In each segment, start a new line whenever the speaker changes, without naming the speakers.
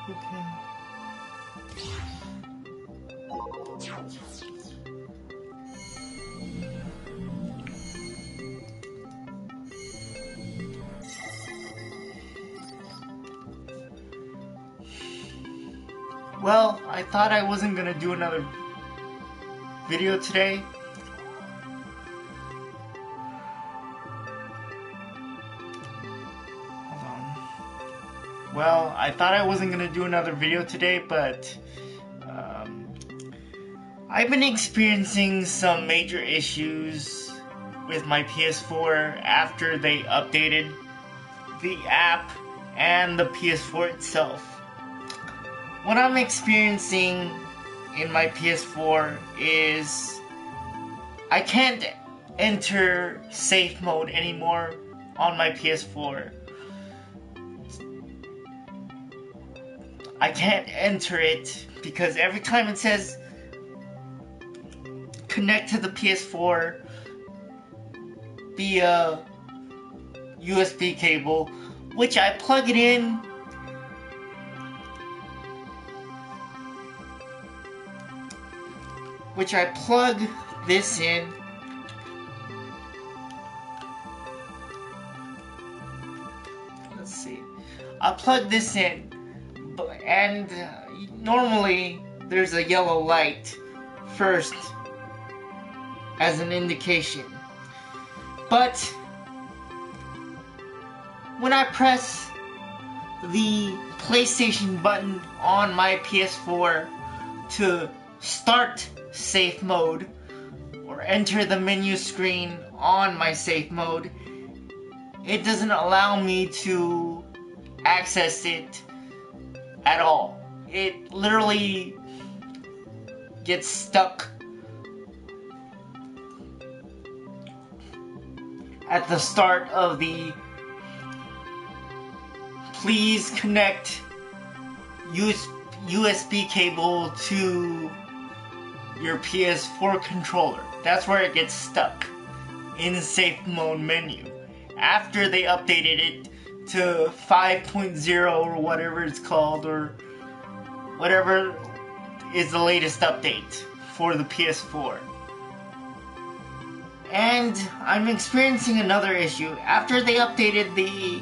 Okay. Well, I thought I wasn't gonna do another video today. Hold on. Well, I thought I wasn't gonna do another video today, but I've been experiencing some major issues with my PS4 after they updated the app and the PS4 itself. What I'm experiencing in my PS4 is I can't enter safe mode anymore on my PS4. I can't enter it because every time it says connect to the PS4 via USB cable, which I plug it in, this in, let's see, I plug this in, and normally there's a yellow light first as an indication, but when I press the PlayStation button on my PS4 to start safe mode or enter the menu screen on my safe mode, it doesn't allow me to access it at all. It literally gets stuck at the start of the please connect USB cable to your PS4 controller. That's where it gets stuck in the safe mode menu. After they updated it to 5.0 or whatever it's called, or whatever is the latest update for the PS4. And I'm experiencing another issue. After they updated the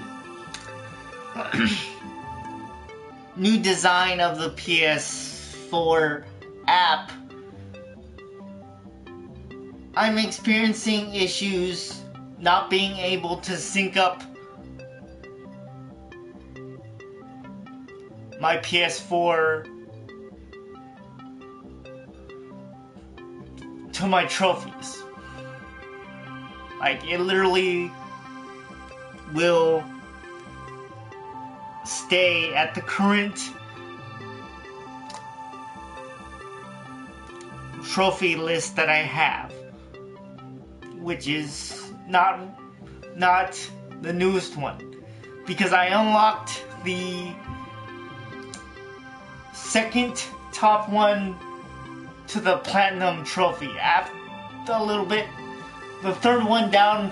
new design of the PS4 app, I'm experiencing issues not being able to sync up my PS4 to my trophies. Like, it literally will stay at the current trophy list that I have, which is not the newest one, because I unlocked the second top one to the platinum trophy. After a little bit, the third one down,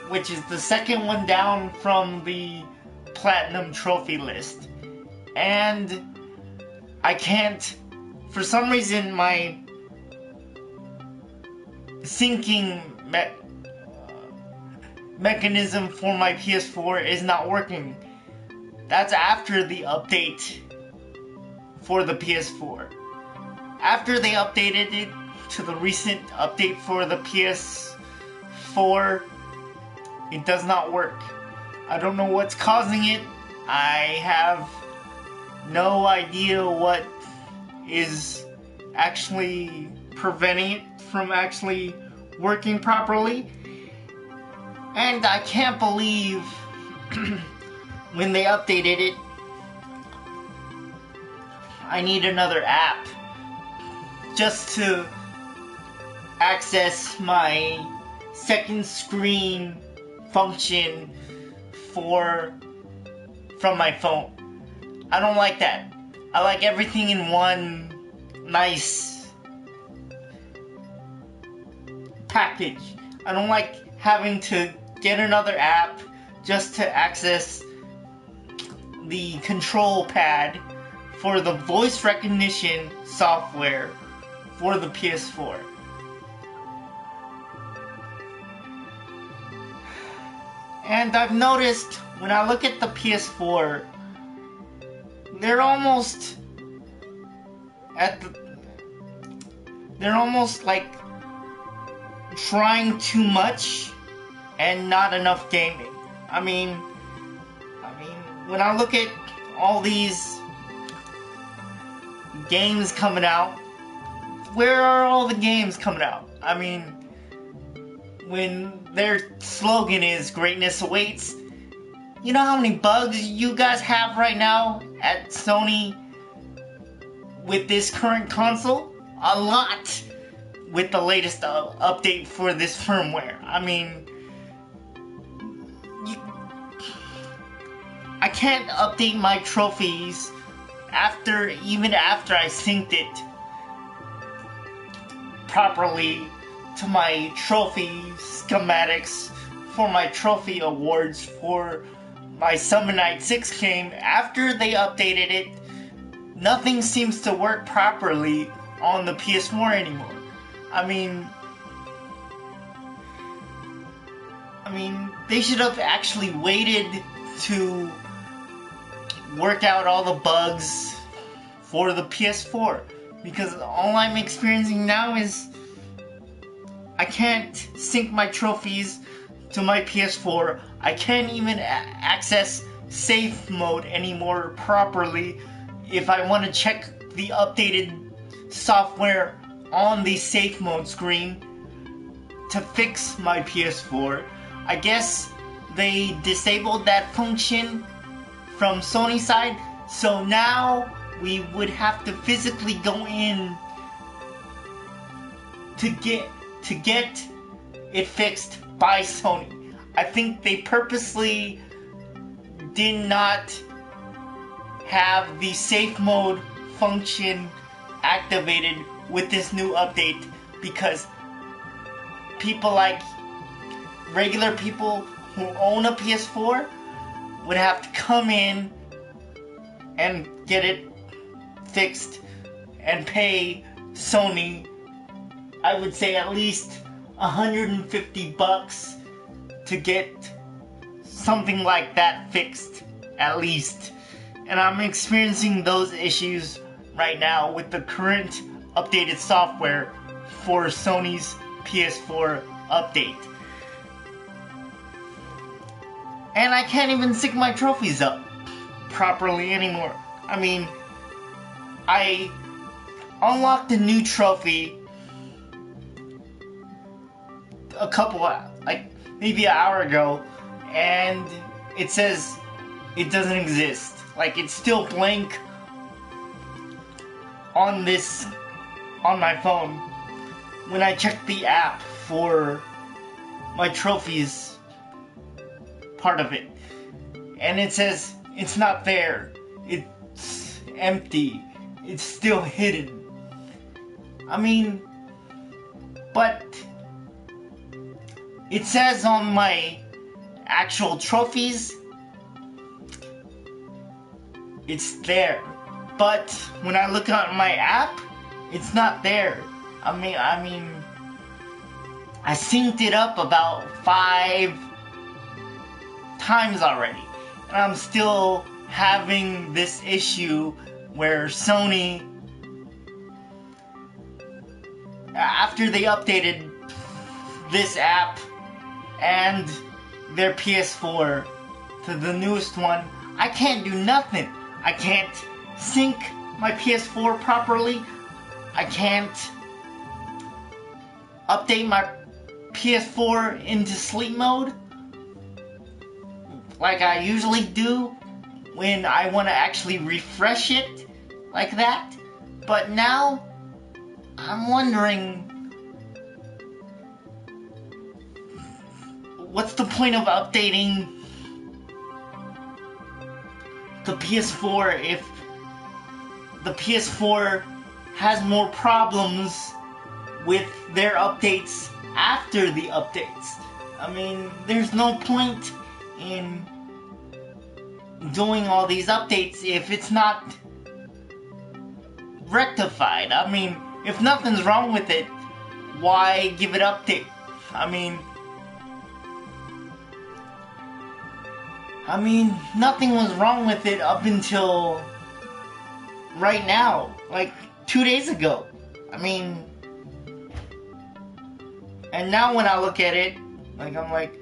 which is the second one down from the platinum trophy list, and I can't, for some reason, my syncing mechanism for my PS4 is not working. That's after the update for the PS4. After they updated it to the recent update for the PS4, it does not work. I don't know what's causing it. I have no idea what is actually preventing it from actually working properly. And I can't believe when they updated it, I need another app just to access my second screen function from my phone. I don't like that. I like everything in one nice package. I don't like having to get another app just to access the control pad for the voice recognition software for the PS4. And I've noticed when I look at the PS4, they're almost like trying too much and not enough gaming. I mean, when I look at all these games coming out, where are all the games coming out? I mean, when their slogan is greatness awaits, you know how many bugs you guys have right now at Sony with this current console? A lot with the latest update for this firmware. I mean, I can't update my trophies even after I synced it properly to my trophy schematics for my trophy awards for my Summon Night 6 game. After they updated it, nothing seems to work properly on the PS4 anymore. I mean, they should have actually waited to work out all the bugs for the PS4, because all I'm experiencing now is I can't sync my trophies to my PS4. I can't even access safe mode anymore properly if I want to check the updated software on the safe mode screen to fix my PS4. I guess they disabled that function from Sony side, so now we would have to physically go in to get it fixed by Sony. I think they purposely did not have the safe mode function activated with this new update, because people like regular people who own a PS4 would have to come in and get it fixed and pay Sony, I would say, at least $150 to get something like that fixed, at least. And I'm experiencing those issues right now with the current updated software for Sony's PS4 update. And I can't even sync my trophies up properly anymore. I mean, I unlocked a new trophy a couple, like maybe an hour ago, and it says it doesn't exist. Like, it's still blank on my phone when I check the app for my trophies part of it, and it says it's not there, it's empty, it's still hidden. I mean, but it says on my actual trophies it's there, but when I look at my app, it's not there. I mean, I synced it up about 5 times already, and I'm still having this issue where Sony, after they updated this app and their PS4 to the newest one, I can't do nothing. I can't sync my PS4 properly. I can't update my PS4 into sleep mode like I usually do when I want to actually refresh it like that. But now I'm wondering, what's the point of updating the PS4 if the PS4 has more problems with their updates after the updates? I mean, there's no point in doing all these updates if it's not rectified. I mean, if nothing's wrong with it, why give it update? I mean, nothing was wrong with it up until right now, like 2 days ago. I mean, and now when I look at it, like, I'm like,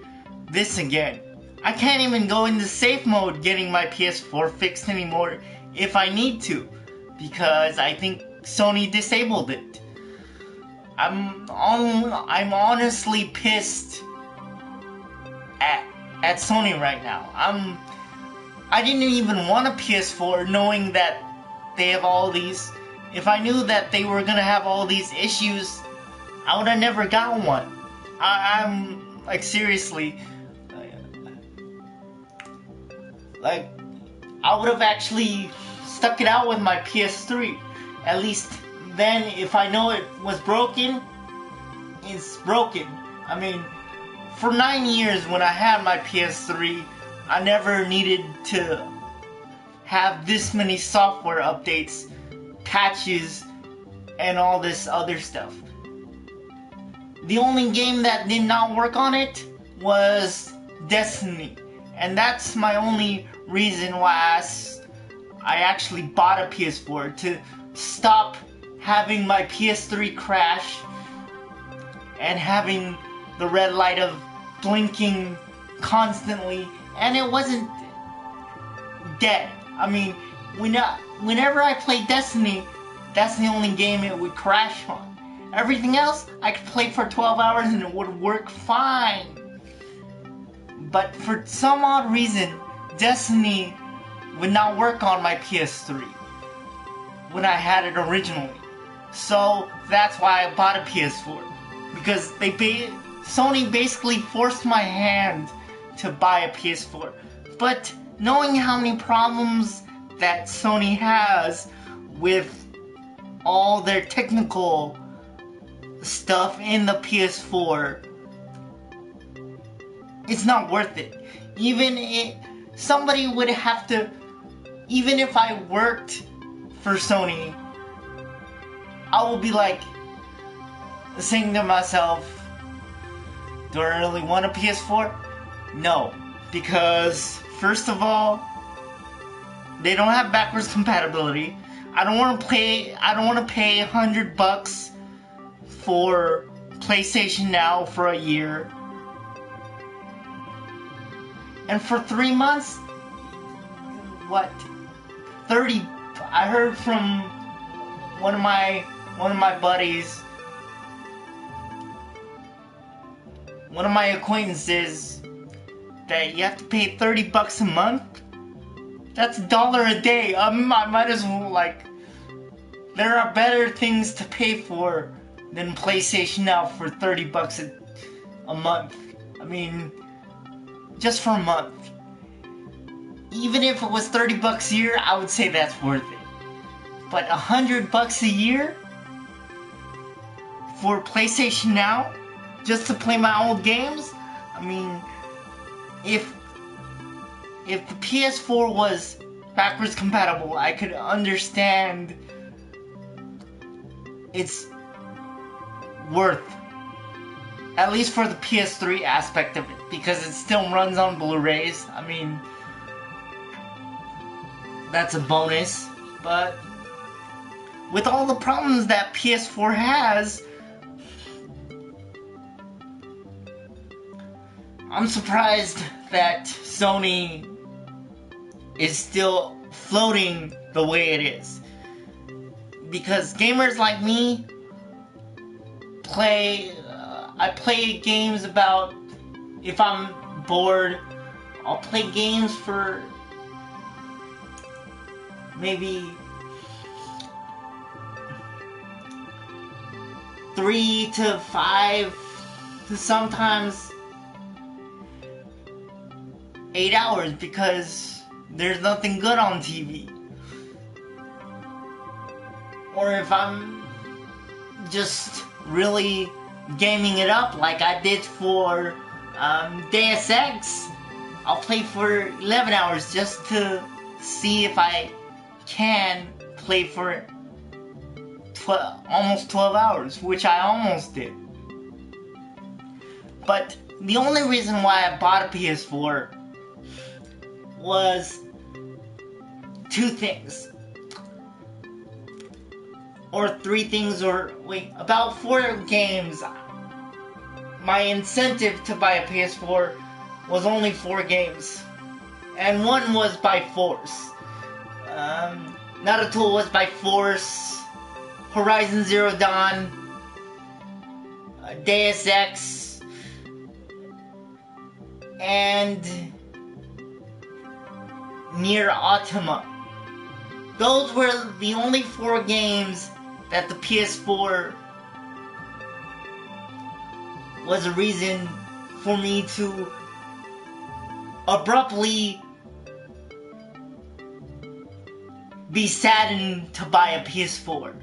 this again. I can't even go into safe mode getting my PS4 fixed anymore if I need to, because I think Sony disabled it. I'm honestly pissed at Sony right now. I didn't even want a PS4 knowing that they have all these. If I knew that they were gonna have all these issues, I would have never got one. I'm like, seriously, like, I would have actually stuck it out with my PS3. At least then, if I know it was broken, it's broken. I mean, for 9 years when I had my PS3, I never needed to have this many software updates, patches, and all this other stuff. The only game that did not work on it was Destiny. And that's my only reason why I actually bought a PS4, to stop having my PS3 crash and having the red light of blinking constantly, and it wasn't dead. I mean, whenever I play Destiny, that's the only game it would crash on. Everything else, I could play for 12 hours and it would work fine. But for some odd reason, Destiny would not work on my PS3 when I had it originally. So that's why I bought a PS4. Because Sony basically forced my hand to buy a PS4. But knowing how many problems that Sony has with all their technical stuff in the PS4, it's not worth it. Even if I worked for Sony, I will be like saying to myself, do I really want a PS4? No, because first of all, they don't have backwards compatibility. I don't want to pay $100 for PlayStation Now for a year. And for 3 months, what? 30. I heard from one of my buddies, one of my acquaintances, that you have to pay $30 a month. That's $1 a day. I might as well, like, there are better things to pay for than PlayStation Now for $30 a month. I mean, just for a month. Even if it was $30 a year, I would say that's worth it. But $100 a year for PlayStation Now, just to play my old games? I mean, if the PS4 was backwards compatible, I could understand its worth. At least for the PS3 aspect of it, because it still runs on Blu-rays. I mean, that's a bonus. But with all the problems that PS4 has, I'm surprised that Sony is still floating the way it is. Because gamers like me I play games about, if I'm bored, I'll play games for maybe 3 to 5 to sometimes 8 hours, because there's nothing good on TV. Or if I'm just really gaming it up like I did for Deus Ex, I'll play for 11 hours just to see if I can play for almost 12 hours, which I almost did. But the only reason why I bought a PS4 was two things. Or three things, or wait, about 4 games. My incentive to buy a PS4 was only 4 games. And one was by force. Naruto was by force. Horizon Zero Dawn. Deus Ex. And Nier Automata. Those were the only 4 games that the PS4 was a reason for me to abruptly be saddened to buy a PS4.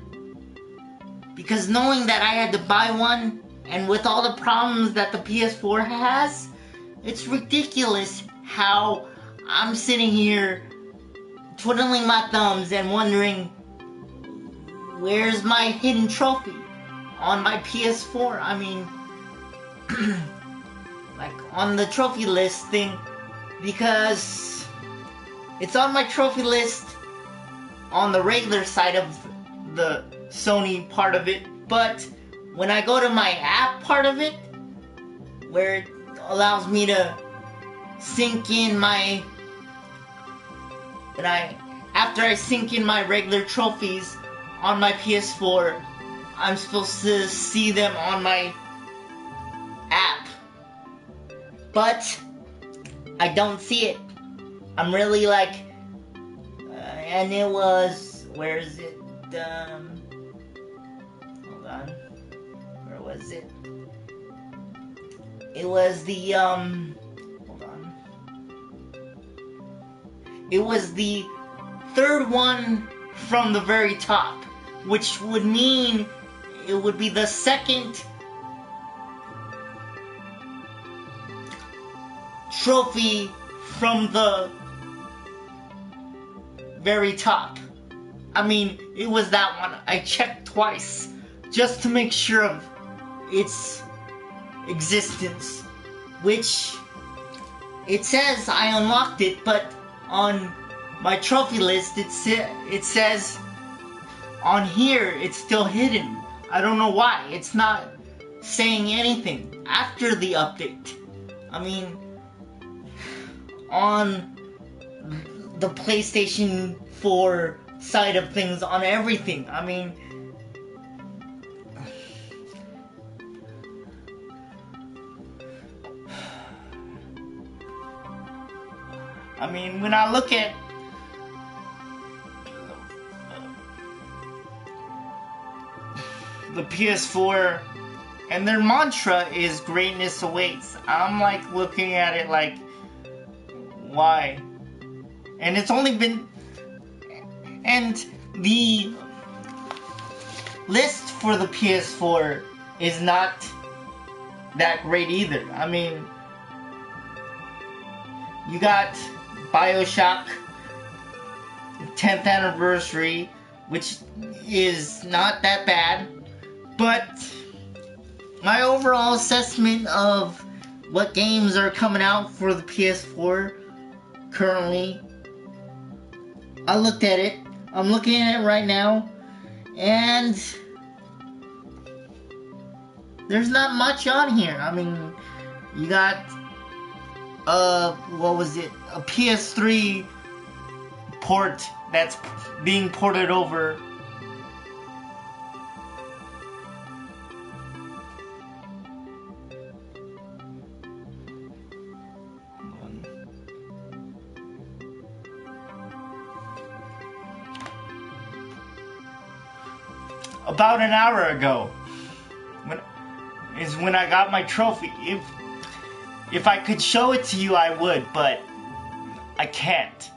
Because knowing that I had to buy one, and with all the problems that the PS4 has, it's ridiculous how I'm sitting here twiddling my thumbs and wondering, where's my hidden trophy on my PS4? I mean, like on the trophy list thing, because it's on my trophy list on the regular side of the Sony part of it, but when I go to my app part of it, where it allows me to sync in my, after I sync in my regular trophies on my PS4, I'm supposed to see them on my app, but I don't see it. I'm really like, and it was, where is it, hold on, where was it? It was the, hold on. It was the 3rd one from the very top, which would mean it would be the 2nd trophy from the very top. I mean, it was that one. I checked twice just to make sure of its existence, which it says I unlocked it, but on my trophy list it says on here it's still hidden. I don't know why. It's not saying anything after the update. I mean, on the PlayStation 4 side of things, on everything, I mean, when I look at the PS4 and their mantra is greatness awaits, I'm like looking at it like, why? And it's only been, and the list for the PS4 is not that great either. I mean, you got BioShock 10th anniversary, which is not that bad, but my overall assessment of what games are coming out for the PS4 currently, I looked at it, I'm looking at it right now, and there's not much on here. I mean, you got what was it? A PS3 port that's being ported over. About an hour ago, when I got my trophy. If I could show it to you, I would, but I can't.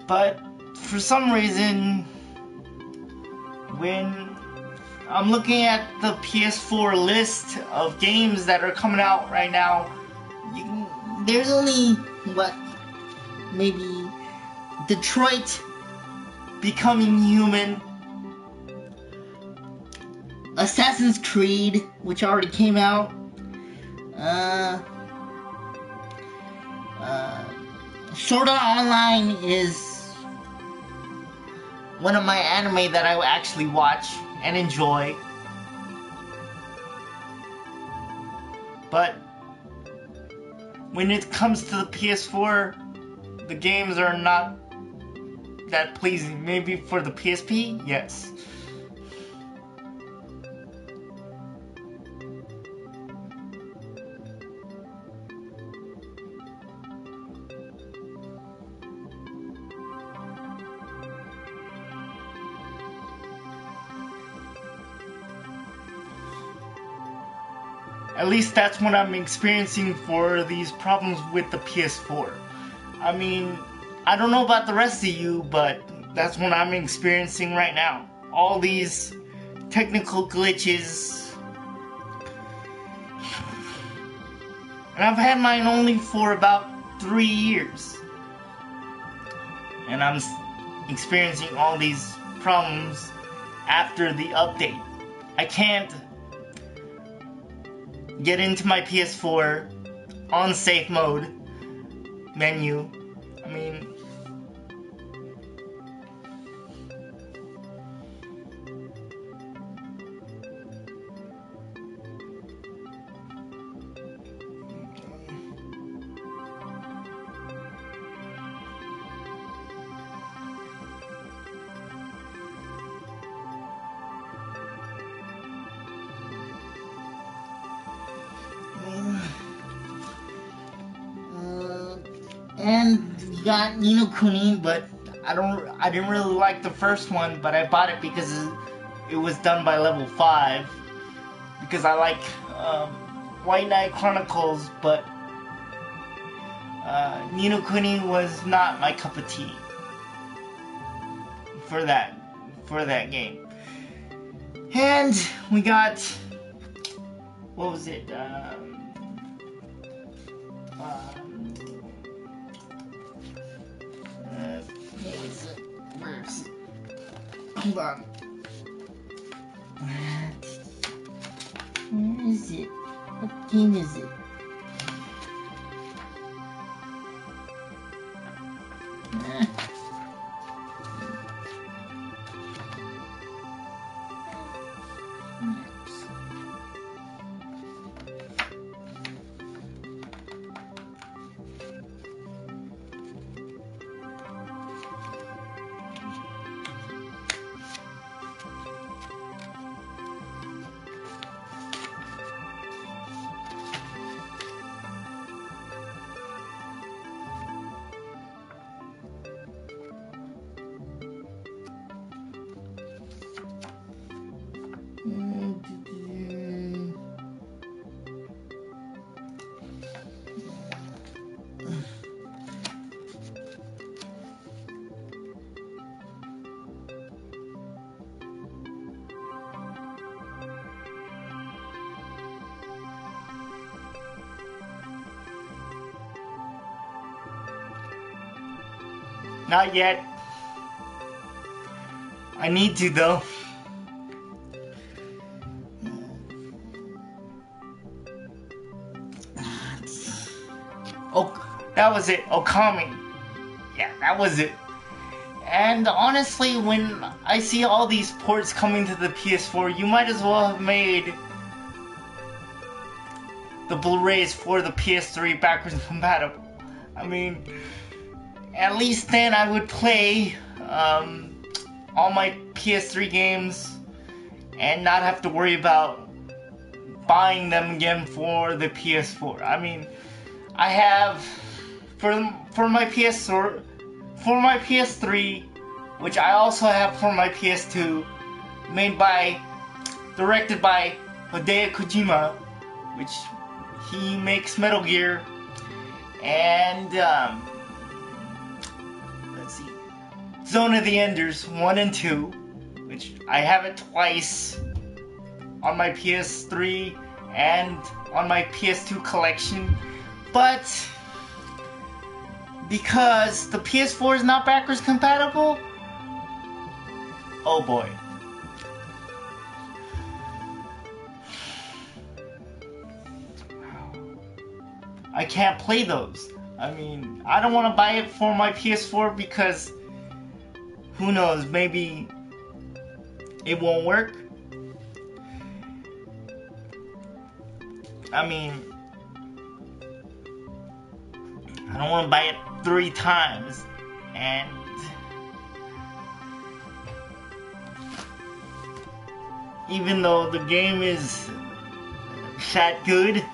But for some reason, when I'm looking at the PS4 list of games that are coming out right now, there's only, maybe Detroit Becoming Human, Assassin's Creed, which already came out, Sword Art Online is one of my anime that I actually watch and enjoy. But when it comes to the PS4, the games are not that pleasing. Maybe for the PSP, yes. At least that's what I'm experiencing for these problems with the PS4. I mean, I don't know about the rest of you, but that's what I'm experiencing right now. All these technical glitches. And I've had mine only for about 3 years. And I'm experiencing all these problems after the update. I can't get into my PS4 on safe mode menu. I mean, and you got Ni no Kuni, but I didn't really like the first one, but I bought it because it was done by level 5. Because I like White Knight Chronicles, but Ni no Kuni was not my cup of tea for that game. And we got, what was it? Hold on. Where is it? What game is it? Not yet. I need to though. Oh, that was it. Okami. Yeah, that was it. And honestly, when I see all these ports coming to the PS4, you might as well have made the Blu-rays for the PS3 backwards compatible. I mean, at least then I would play all my PS3 games and not have to worry about buying them again for the PS4. I mean, I have for my PS4, for my PS3, which I also have for my PS2, directed by Hideo Kojima, which he makes Metal Gear, and let's see, Zone of the Enders 1 and 2, which I have it twice on my PS3 and on my PS2 collection, but because the PS4 is not backwards compatible, oh boy. I can't play those. I mean, I don't want to buy it for my PS4 because who knows, maybe it won't work. I mean, I don't want to buy it 3 times and even though the game is that good,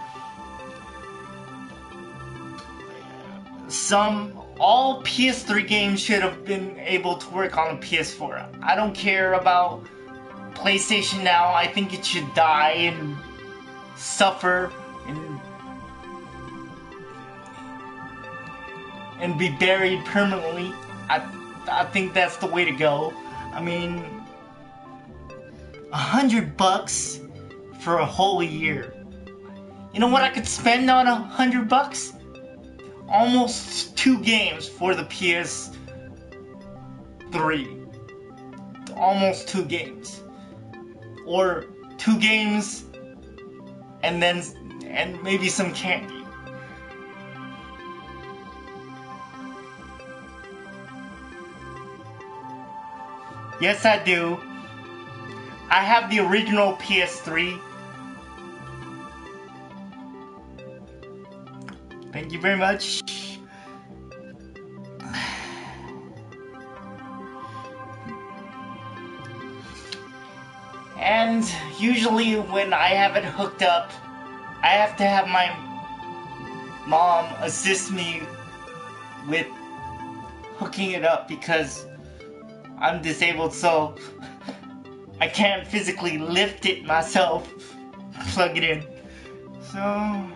all PS3 games should have been able to work on the PS4. I don't care about PlayStation Now. I think it should die and suffer and be buried permanently. I think that's the way to go. I mean, $100 for a whole year. You know what I could spend on $100? Almost 2 games for the PS3. Almost 2 games. Or 2 games and maybe some candy. Yes, I do. I have the original PS3. Thank you very much. And usually when I have it hooked up, I have to have my mom assist me with hooking it up because I'm disabled, so I can't physically lift it myself, plug it in. So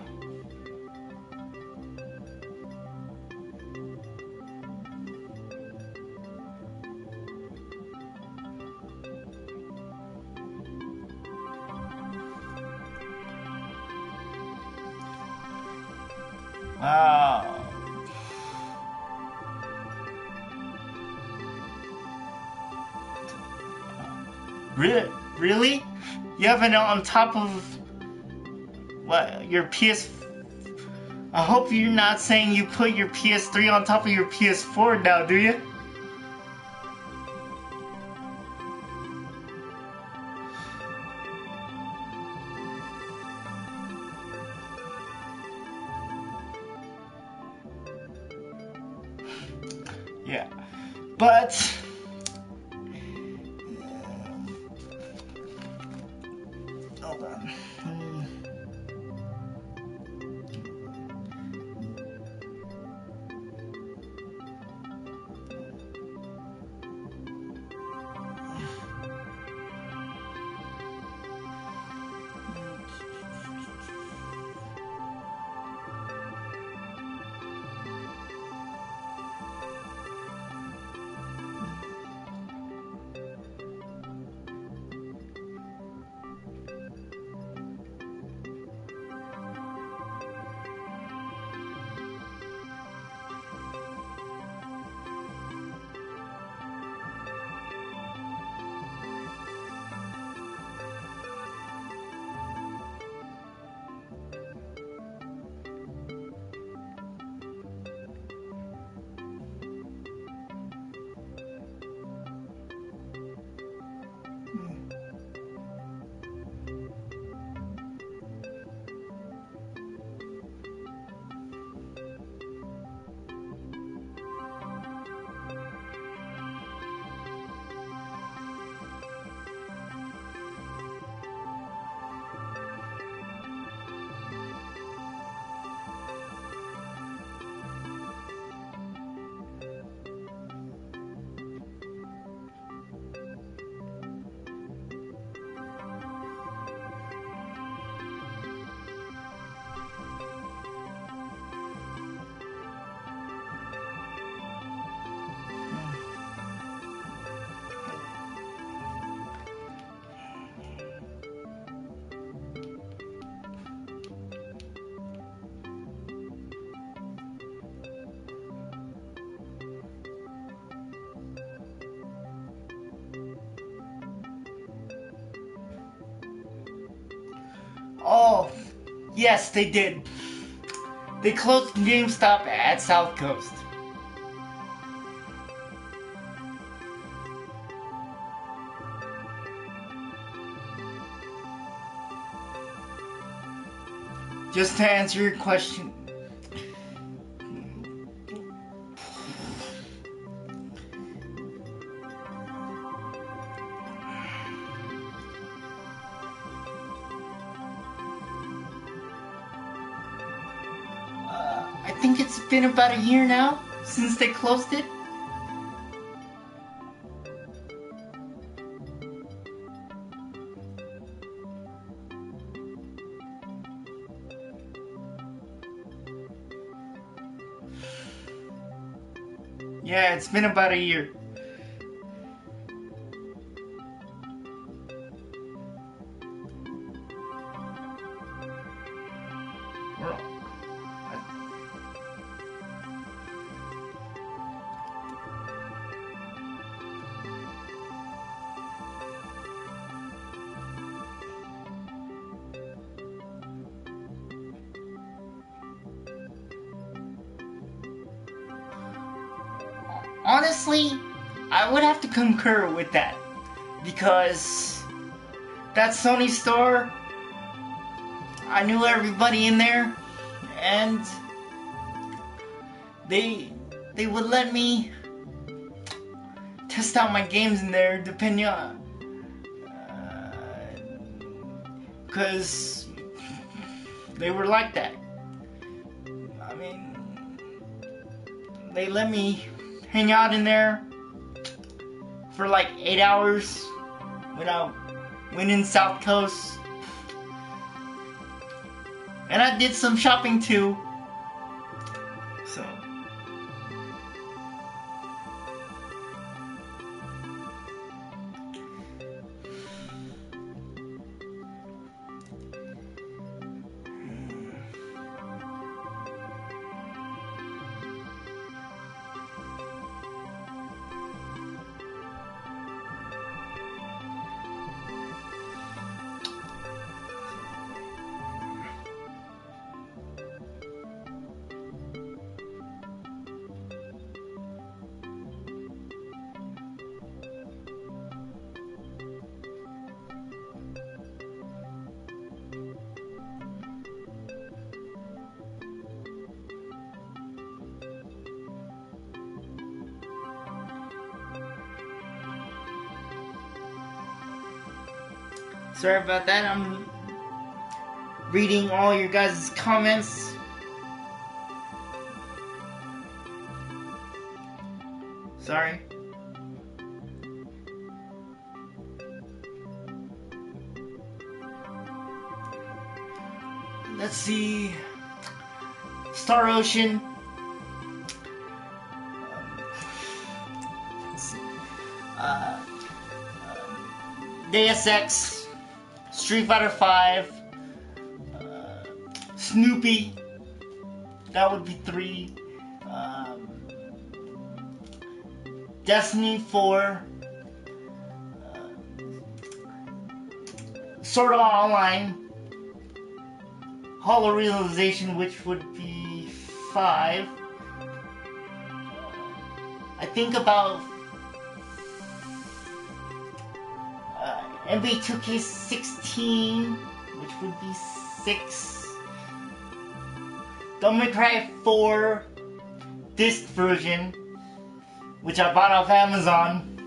wow. Really? You have it on top of what? Your PS? I hope you're not saying you put your PS3 on top of your PS4 now, do you? Yeah, but hold on. Yes, they did. They closed GameStop at South Coast. Just to answer your question. I think it's been about a year now since they closed it. Yeah, it's been about a year. Honestly, I would have to concur with that, because that Sony store, I knew everybody in there, and they would let me test out my games in there depending on, because they were like that. I mean, they let me hang out in there for like 8 hours when I went in South Coast. And I did some shopping too. So. Sorry about that, I'm reading all your guys' comments. Sorry. Let's see. Star Ocean. Let's see. Deus Ex. Street Fighter 5, Snoopy, that would be 3, Destiny 4, Sword Art Online, Hollow Realization, which would be 5, I think about NBA 2K16, which would be 6. Devil May Cry 4 disc version, which I bought off Amazon,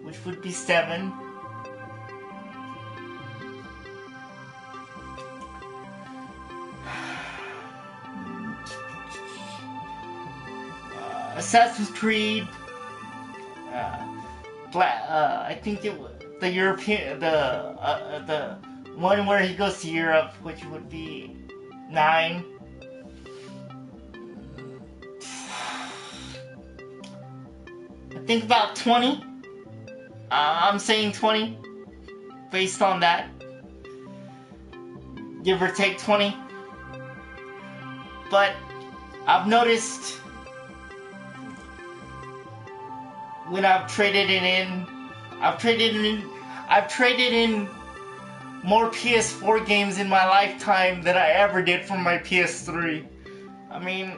which would be 7. Assassin's Creed, I think it was the European, the one where he goes to Europe, which would be 9. I think about 20. I'm saying 20, based on that. Give or take 20. But I've noticed when I've traded it in, I've traded in more PS4 games in my lifetime than I ever did for my PS3. I mean,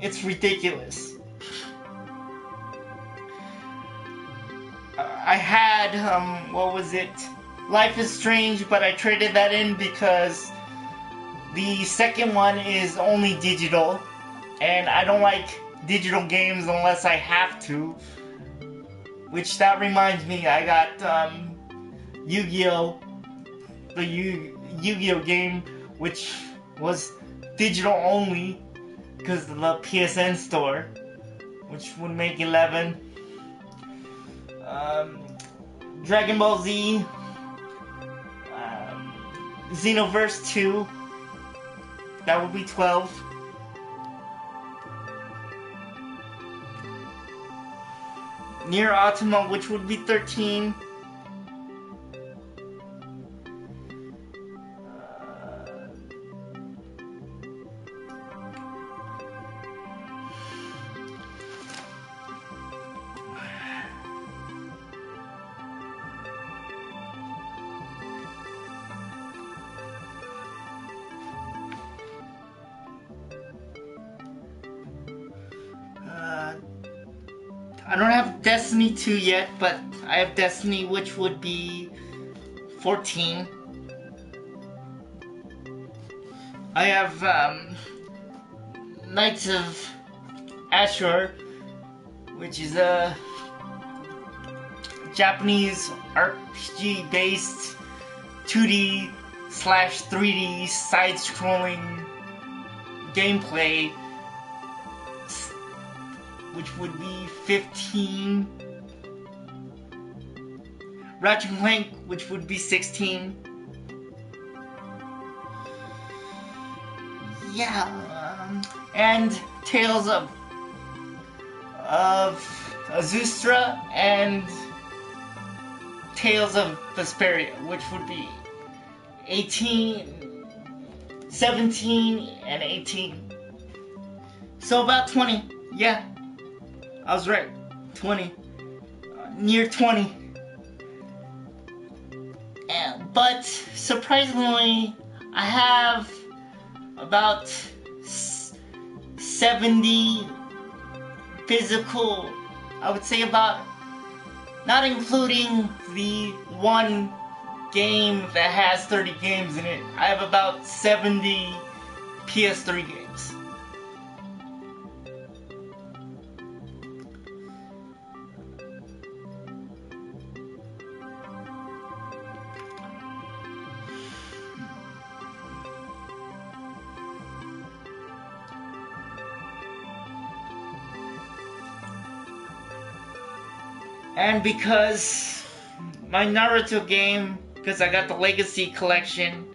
it's ridiculous. I had, what was it? Life is Strange, but I traded that in because the second one is only digital, and I don't like digital games unless I have to. Which, that reminds me, I got Yu-Gi-Oh! The Yu-Gi-Oh! Game, which was digital only because of the PSN store, which would make 11. Dragon Ball Z, Xenoverse 2, that would be 12. Nier Automata, which would be 13. I don't have Destiny 2 yet, but I have Destiny, which would be 14. I have Knights of Ashur, which is a Japanese RPG-based 2D / 3D side-scrolling gameplay, which would be 15. Ratchet & Clank, which would be 16. Yeah, and Tales of Azustra and Tales of Vesperia, which would be 18, 17, and 18. So about 20, yeah. I was right. 20. Near 20. But surprisingly, I have about 70 physical, I would say about, not including the one game that has 30 games in it, I have about 70 PS3 games. And because my Naruto game, because I got the Legacy Collection,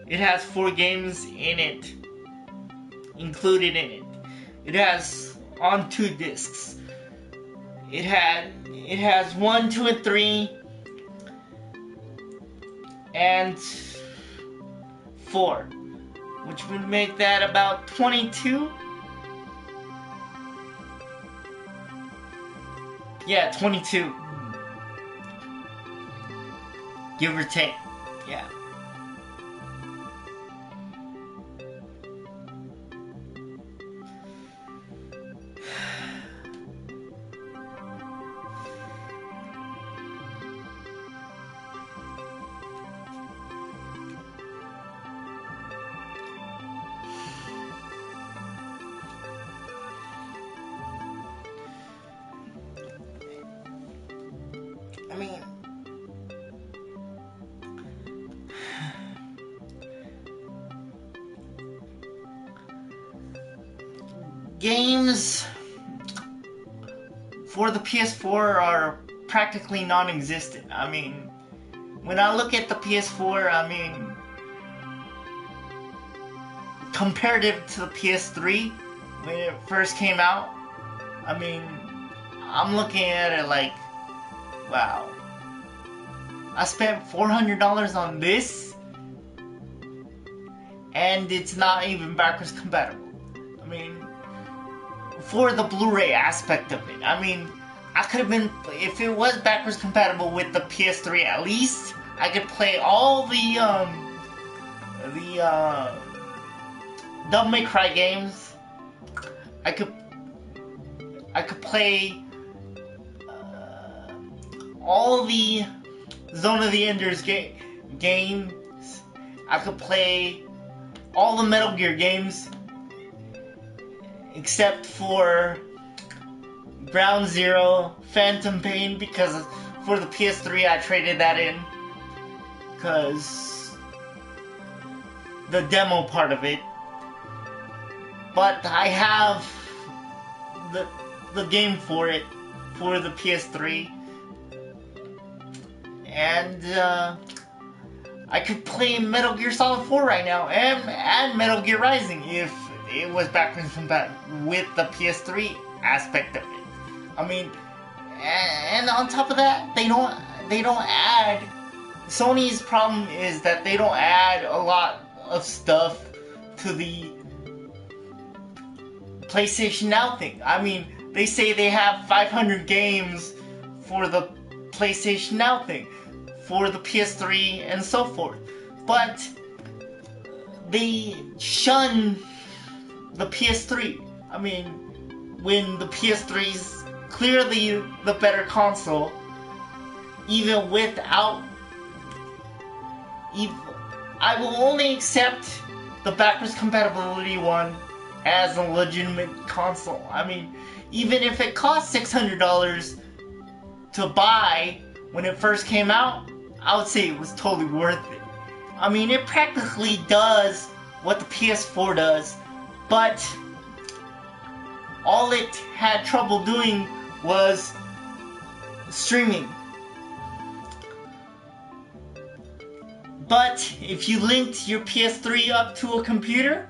it has 4 games in it, included in it. It has on 2 discs. It has 1, 2, and 3, and 4, which would make that about 22. Yeah, 22. Give or take. Yeah. I mean, games for the PS4 are practically non-existent. I mean, when I look at the PS4, I mean, comparative to the PS3 when it first came out, I mean, I'm looking at it like, wow, I spent $400 on this, and it's not even backwards compatible. I mean, for the Blu-ray aspect of it, I mean, I could have been, if it was backwards compatible with the PS3 at least, I could play all the Devil May Cry games. I could play all the Zone of the Enders games. I could play all the Metal Gear games except for Ground Zero, Phantom Pain, because for the PS3 I traded that in because the demo part of it. But I have the game for it for the PS3, and I could play Metal Gear Solid 4 right now and Metal Gear Rising if it was backwards compatible with the PS3 aspect of it. I mean, and on top of that, they don't add. Sony's problem is that they don't add a lot of stuff to the PlayStation Now thing. I mean, they say they have 500 games for the PlayStation Now thing, for the PS3 and so forth, but they shun the PS3. I mean, when the PS3's clearly the better console, even without, I will only accept the backwards compatibility one as a legitimate console. I mean, even if it cost $600 to buy when it first came out, I would say it was totally worth it. I mean, it practically does what the PS4 does, but all it had trouble doing was streaming. But if you linked your PS3 up to a computer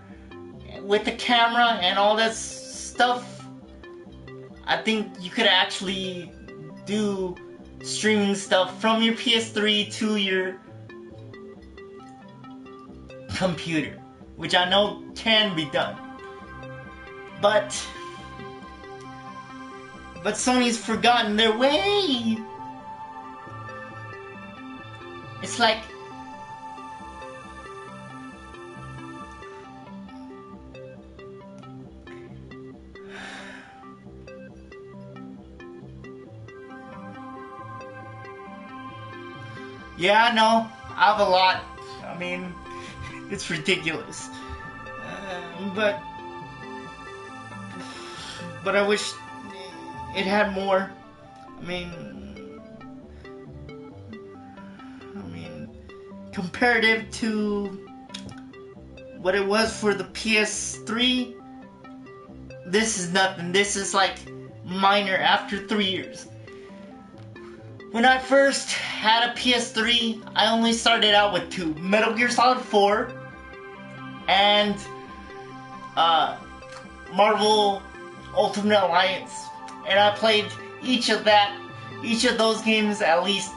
with a camera and all that stuff, I think you could actually do streaming stuff from your PS3 to your computer, which I know can be done. But Sony's forgotten their way. It's like, yeah, I know, I have a lot. I mean, it's ridiculous. But I wish it had more. I mean, comparative to what it was for the PS3, this is nothing. This is like minor after 3 years. When I first had a PS3, I only started out with 2. Metal Gear Solid 4 and Marvel Ultimate Alliance. And I played each of those games at least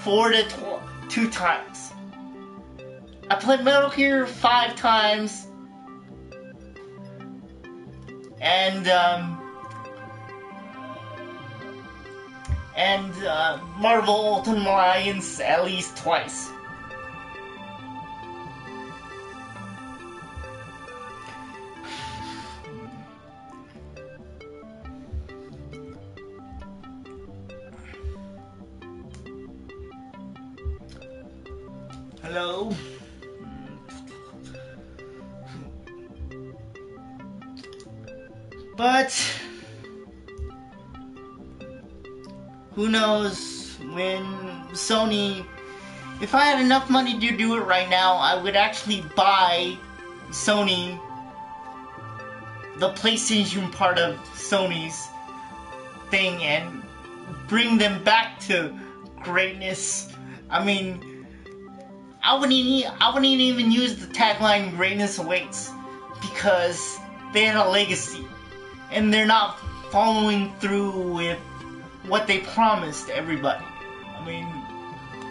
4 to 2 times. I played Metal Gear 5 times, and Marvel Ultimate Alliance at least twice. Hello? But who knows when Sony... If I had enough money to do it right now, I would actually buy Sony, the PlayStation part of Sony's thing, and bring them back to greatness. I mean, I wouldn't even use the tagline "Greatness Awaits" because they had a legacy, and they're not following through with what they promised everybody. I mean,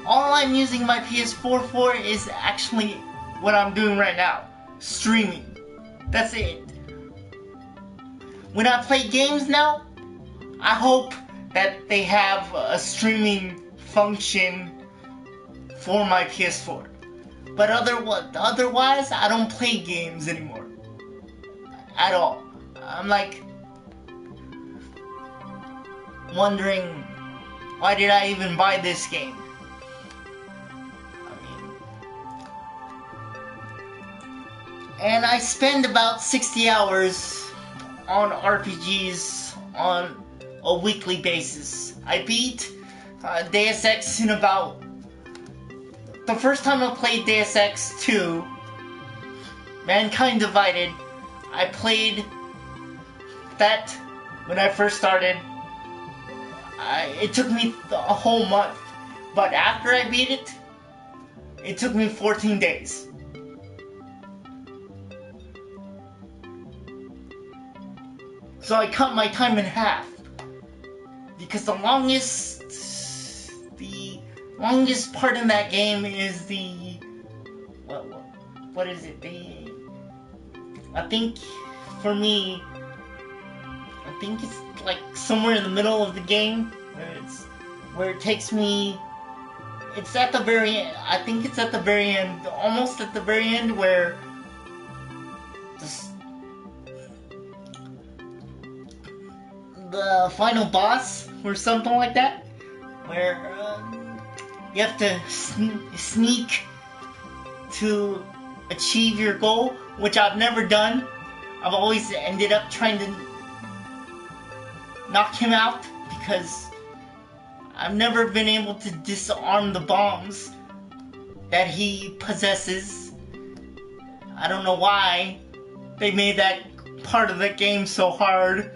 all I'm using my PS4 for is actually what I'm doing right now, streaming. That's it. When I play games now, I hope that they have a streaming function for my PS4. But otherwise, I don't play games anymore. At all. I'm like wondering, why did I even buy this game? And I spend about 60 hours on RPGs on a weekly basis. I beat Deus Ex in about... The first time I played Deus Ex 2, Mankind Divided, I played that when I first started. It took me a whole month. But after I beat it, it took me 14 days. So I cut my time in half. Because the longest part in that game is the... What is it? I think, for me, I think it's like somewhere in the middle of the game, where it takes me... It's at the very end. I think it's at the very end, almost at the very end, where the final boss, or something like that, where you have to sneak to achieve your goal, which I've never done. I've always ended up trying to knock him out because I've never been able to disarm the bombs that he possesses. I don't know why they made that part of the game so hard.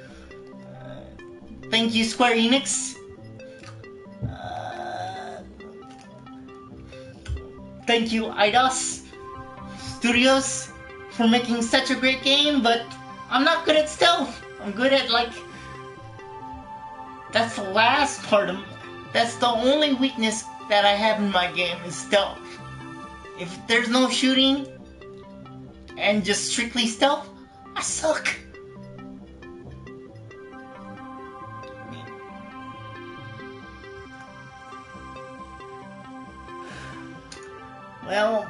Thank you, Square Enix. Thank you, Eidos Studios, for making such a great game, but I'm not good at stealth. I'm good at, like... That's the last part of... That's the only weakness that I have in my game, is stealth. If there's no shooting, and just strictly stealth, I suck. Well,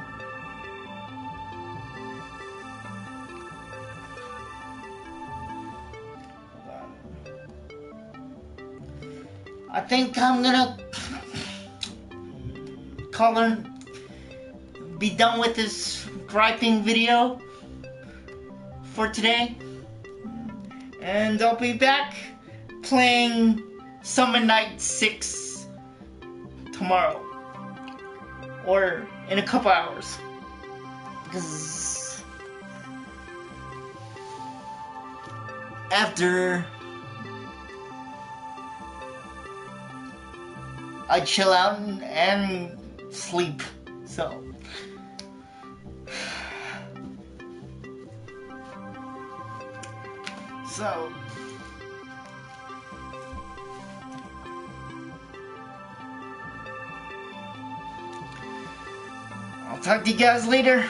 I think I'm gonna be done with this griping video for today, and I'll be back playing Summon Night 6 tomorrow, or in a couple hours, because after I chill out and sleep, so I'll talk to you guys later.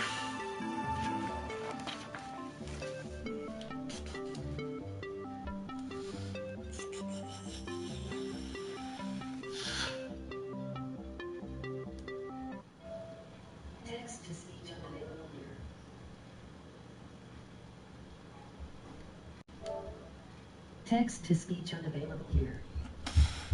Text to speech unavailable here.